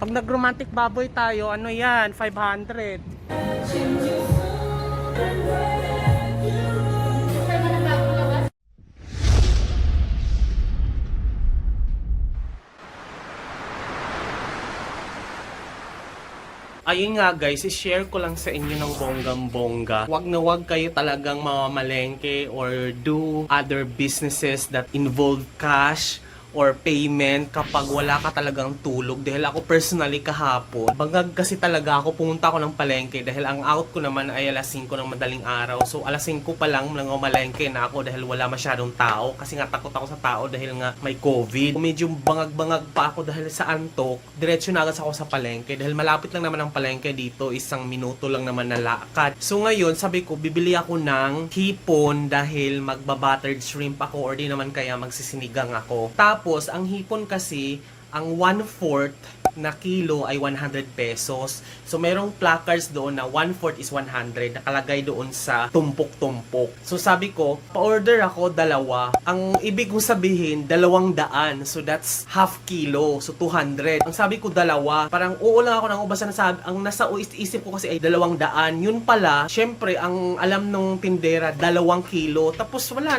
Pag nag-romantic baboy tayo, ano yan? 500. Ayun nga guys, i-share ko lang sa inyo ng bonggang-bongga. Wag na wag kayo talagang mamamalengke or do other businesses that involve cash or payment kapag wala ka talagang tulog. Dahil ako personally kahapon, bangag kasi talaga ako, pumunta ako ng palengke dahil ang out ko naman ay alas 5 ng madaling araw. So alas 5 pa lang malengke na ako dahil wala masyadong tao. Kasi nga takot ako sa tao dahil nga may COVID. Medyo bangag-bangag pa ako dahil sa antok. Diretso na agad ako sa palengke dahil malapit lang naman ang palengke dito. 1 minuto lang naman na lakad. So ngayon, sabi ko, bibili ako ng hipon dahil magba-buttered shrimp ako or di naman kaya magsisinigang ako. Tapos, ang hipon kasi, ang 1/4 na kilo ay 100 pesos. So, merong placards doon na 1/4 is 100. Nakalagay doon sa tumpok-tumpok. So, sabi ko, pa-order ako dalawa. Ang ibig kong sabihin, 200. So, that's half kilo. So, 200. Ang sabi ko, dalawa. Parang oo lang ako nang basta nasabi. Ang nasa isip ko kasi ay 200. Yun pala, syempre, ang alam nung tindera, 2 kilo. Tapos, wala.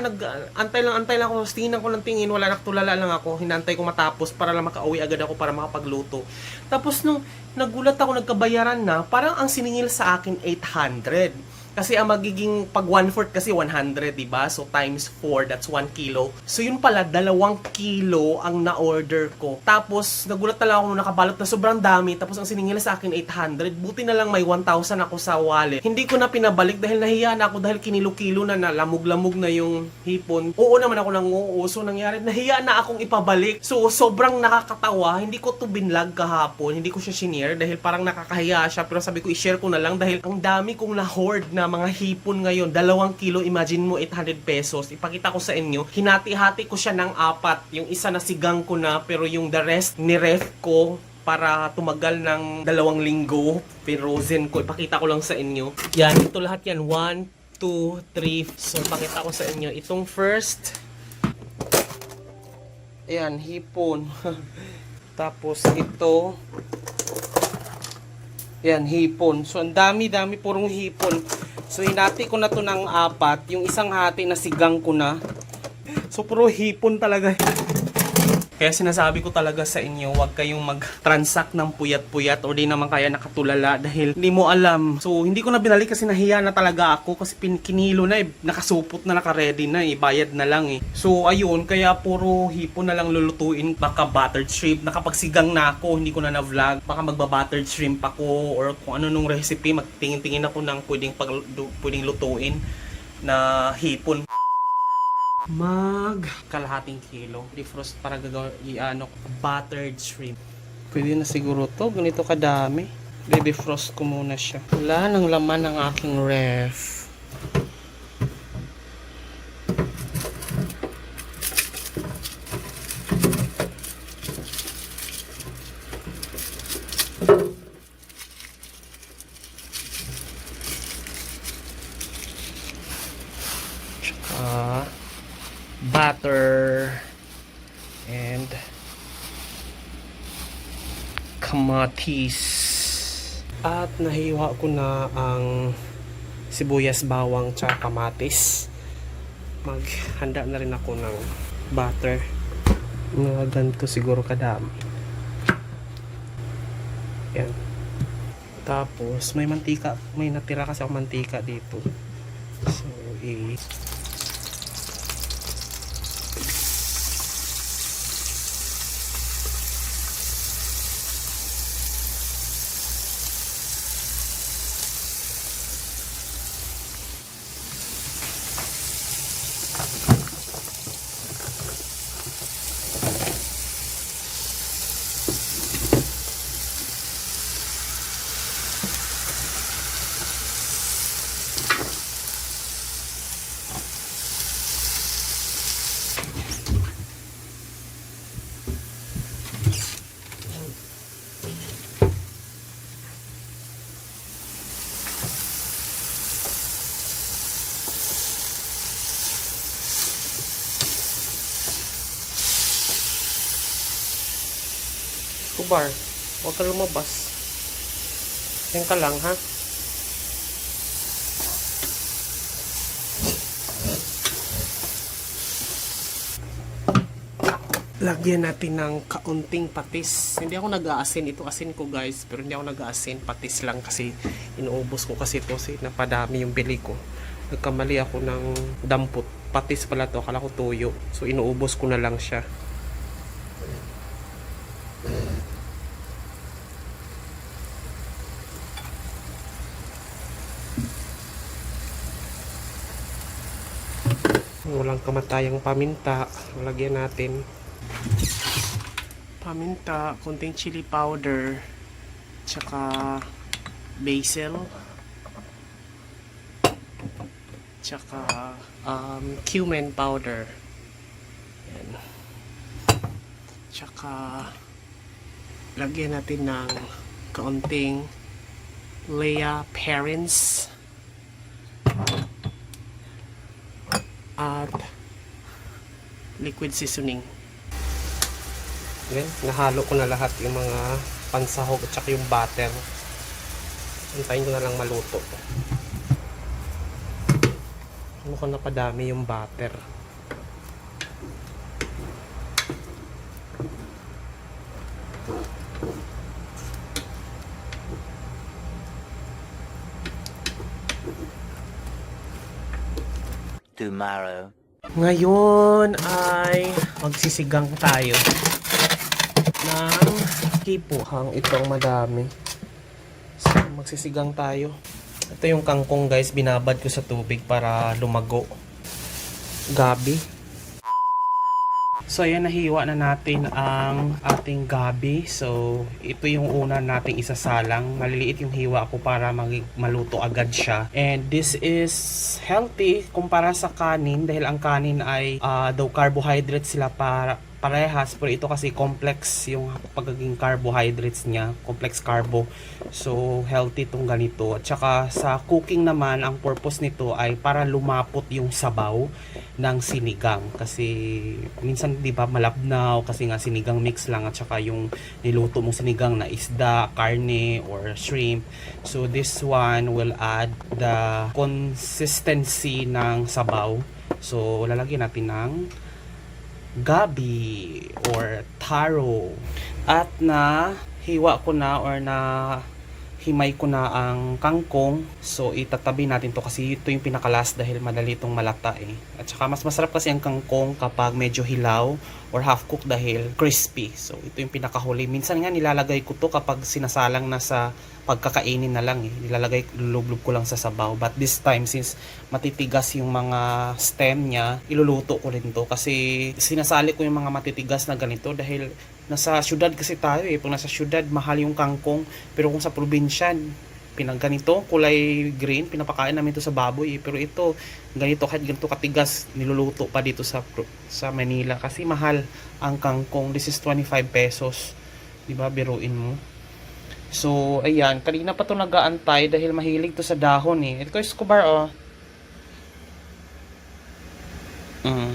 Antay lang ako. Tingin ko ng tingin. Wala, naktulala lang ako. Hinantay ko matapos para lang makauwi agad ako para makapagluto. Tapos nung nagulat ako, nagkabayaran na, parang ang siningil sa akin 800. Kasi ang magiging pag 1/4 kasi 100, diba? So times 4, that's 1 kilo. So yun pala, 2 kilo ang na-order ko. Tapos nagulat na lang ako nung nakabalot na sobrang dami. Tapos ang siningil sa akin 800. Buti na lang may 1,000 ako sa wallet. Hindi ko na pinabalik dahil nahiya na ako dahil kinilo-kilo na lamog-lamog na yung hipon. Oo naman ako nang oo. So nangyari, nahiya na akong ipabalik. So sobrang nakakatawa. Hindi ko to binlog kahapon. Hindi ko siya shinare dahil parang nakakahiya siya. Pero sabi ko, i-share ko na lang dahil ang dami kong na-hoard na mga hipon ngayon. 2 kilo, imagine mo, 800 pesos. Ipakita ko sa inyo. Hinati-hati ko siya ng 4. Yung isa na sigang ko na, pero yung the rest ni-ref ko para tumagal ng 2 linggo. Frozen ko. Ipakita ko lang sa inyo. Yan, ito lahat yan. 1, 2, 3. So, pakita ko sa inyo. Itong first. Ayan, hipon. Tapos ito. Yan, hipon. So, ang dami-dami purong hipon. So, hinati ko na to ng 4. Yung isang hati na sigang ko na. So, puro hipon talaga. Kaya sinasabi ko talaga sa inyo, huwag kayong mag-transact ng puyat-puyat o di naman kaya nakatulala dahil hindi mo alam. So, hindi ko na binalik kasi nahiya na talaga ako kasi kinilo na nakasupot na, naka-ready na bayad na lang So, ayun, kaya puro hipon na lang lulutuin. Baka buttered shrimp, nakapagsigang na ako, hindi ko na na-vlog. Baka magba-buttered shrimp ako or kung ano nung recipe, magtingin-tingin ako ng pwedeng lutuin na hipon. Kalahating kilo defrost para gagawin buttered shrimp. Pwede na siguro to, ganito kadami. Defrost ko muna siya. Wala nang laman ng aking ref. Butter and kamatis. At nahiwa ko na ang sibuyas, bawang, tsaka kamatis. Maghanda na rin ako ng butter. Mga ganito siguro kadami. Yan. Tapos may mantika, may natira kasi ako mantika dito. So, kubar. Huwag ka lumabas. Yan ka lang, ha? Lagyan natin ng kaunting patis. Hindi ako nag-aasin. Ito asin ko guys. Pero hindi ako nag-aasin. Patis lang kasi inuubos ko kasi ito. Kasi napadami yung bili ko. Nagkamali ako ng dampot. Patis pala to. Akala ko tuyo. So inuubos ko na lang siya. Walang kamatayang paminta. Lagyan natin paminta, konting chili powder, tsaka basil, tsaka cumin powder. Yan. Tsaka lagyan natin ng kaunting Lea Perrins at liquid seasoning. Yan, nahalo ko na lahat yung mga pansahog at saka yung butter. Hintayin ko na lang maluto. Mukhang napadami yung butter. Tomorrow. Ngayon ay magsisigang tayo ng kipuhang itong madami. So, magsisigang tayo. Ito yung kangkong guys, binabad ko sa tubig para lumago. Gabi. So ayan, nahiwa na natin ang ating gabi. So ito yung una nating isasalang. Maliliit yung hiwa ko para maluto agad siya. And this is healthy kumpara sa kanin dahil ang kanin ay daw carbohydrates sila parehas, pero ito kasi complex yung pagiging carbohydrates niya, complex carbo. So healthy tong ganito. At saka sa cooking naman, ang purpose nito ay para lumapot yung sabaw ng sinigang, kasi minsan 'di ba malabnaw kasi nga sinigang mix lang at saka yung niluto mong sinigang na isda, karne or shrimp. So this one will add the consistency ng sabaw. So lalagyan natin ng gabi or taro. At na hiwa ko na or na himay ko na ang kangkong. So itatabi natin to kasi ito yung pinakalas dahil madali itong malata eh. At saka mas masarap kasi ang kangkong kapag medyo hilaw or half cooked dahil crispy. So ito yung pinakahuli. Minsan nga nilalagay ko to kapag sinasalang na sa pagkakainin na lang eh. Nilalagay, lulublob ko lang sa sabaw. But this time, since matitigas yung mga stem niya, iluluto ko rin to. Kasi sinasali ko yung mga matitigas na ganito dahil nasa syudad kasi tayo eh. Pag nasa syudad, mahal yung kangkong. Pero kung sa probinsya, ganito, kulay green, pinapakain namin to sa baboy eh. Pero ito, ganito, kahit ganito katigas, niluluto pa dito sa Manila. Kasi mahal ang kangkong. This is 25 pesos. Diba, biruin mo. So, ayan. Kanina pa to nag-aantay dahil mahilig to sa dahon eh. Ito ko Escobar, oh.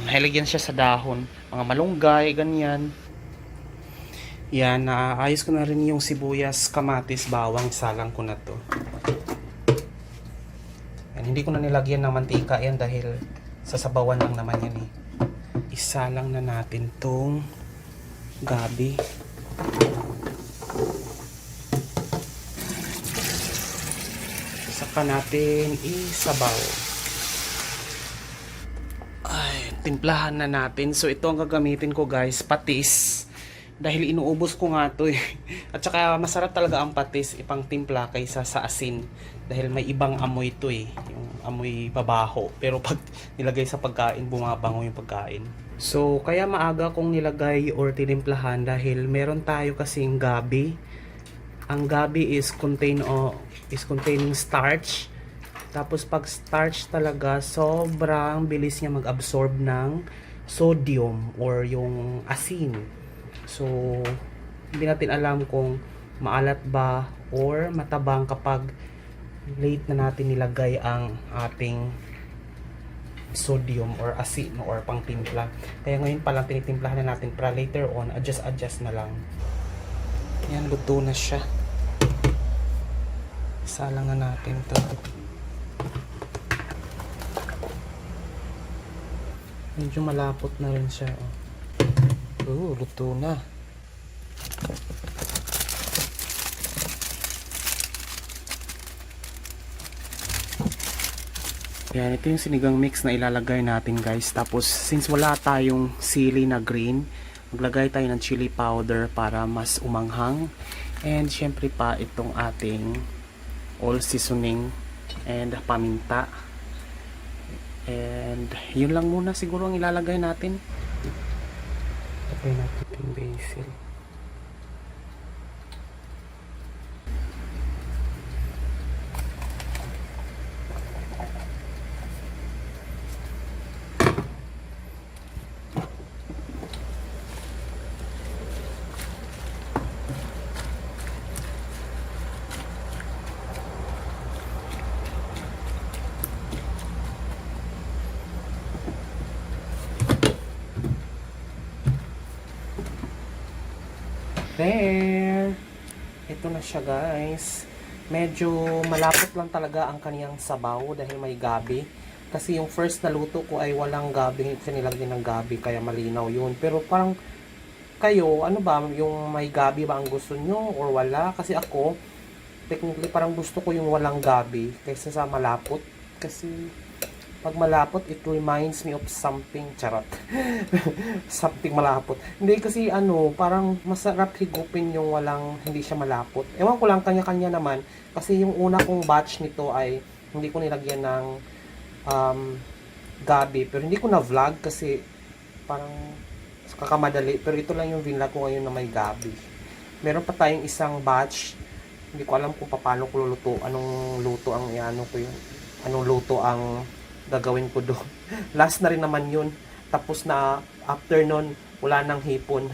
Mahilig yan siya sa dahon. Mga malunggay, ganyan. Yan, naayos ko na rin yung sibuyas, kamatis, bawang, salang ko na to. Yan, hindi ko na nilagyan ng mantika yan dahil sasabawan lang naman yan eh. Isalang na natin tong gabi. Saka natin isabaw. Ay, timplahan na natin. So ito ang gagamitin ko guys, patis. Dahil inuubos ko nga to eh. At saka masarap talaga ang patis ipang timpla kaysa sa asin. Dahil may ibang amoy to eh. Yung amoy babaho. Pero pag nilagay sa pagkain, bumabango yung pagkain. So kaya maaga kong nilagay or tinimplahan dahil meron tayo kasing gabi. Ang gabi is containing starch. Tapos pag starch talaga, sobrang bilis niya mag-absorb ng sodium or yung asin. So, hindi natin alam kung maalat ba or matabang kapag late na natin nilagay ang ating sodium or asin or pangtimpla. Kaya ngayon pa lang tinitimplahan na natin para later on, adjust na lang. Yan, luto na siya. Salangan natin to. Medyo malapot na rin siya. Luto na. Yan, ito yung sinigang mix na ilalagay natin guys. Tapos, since wala tayong sili na green, maglagay tayo ng chili powder para mas umanghang. And syempre pa, itong ating all seasoning and paminta. And yun lang muna siguro ang ilalagay natin. Lagay natin yung basil. There! Ito na siya guys. Medyo malapot lang talaga ang kaniyang sabaw dahil may gabi. Kasi yung first na luto ko ay walang gabi. Hindi siya nilagyan ng gabi kaya malinaw yun. Pero parang kayo, ano ba? Yung may gabi ba ang gusto nyo or wala? Kasi ako, technically parang gusto ko yung walang gabi kaysa sa malapot. Kasi pag malapot, it reminds me of something, charot. Something malapot. Hindi kasi parang masarap higupin yung walang, hindi siya malapot. Ewan ko lang, kanya-kanya naman. Kasi yung una kong batch nito ay hindi ko nilagyan ng gabi. Pero hindi ko na vlog kasi parang kakamadali. Pero ito lang yung vlog ko ngayon na may gabi. Meron pa tayong isang batch. Hindi ko alam kung paano ko luluto. Anong luto ang iano ko yun. Anong luto ang gagawin ko doon. Last na rin naman yun. Tapos na after nun, wala nang hipon.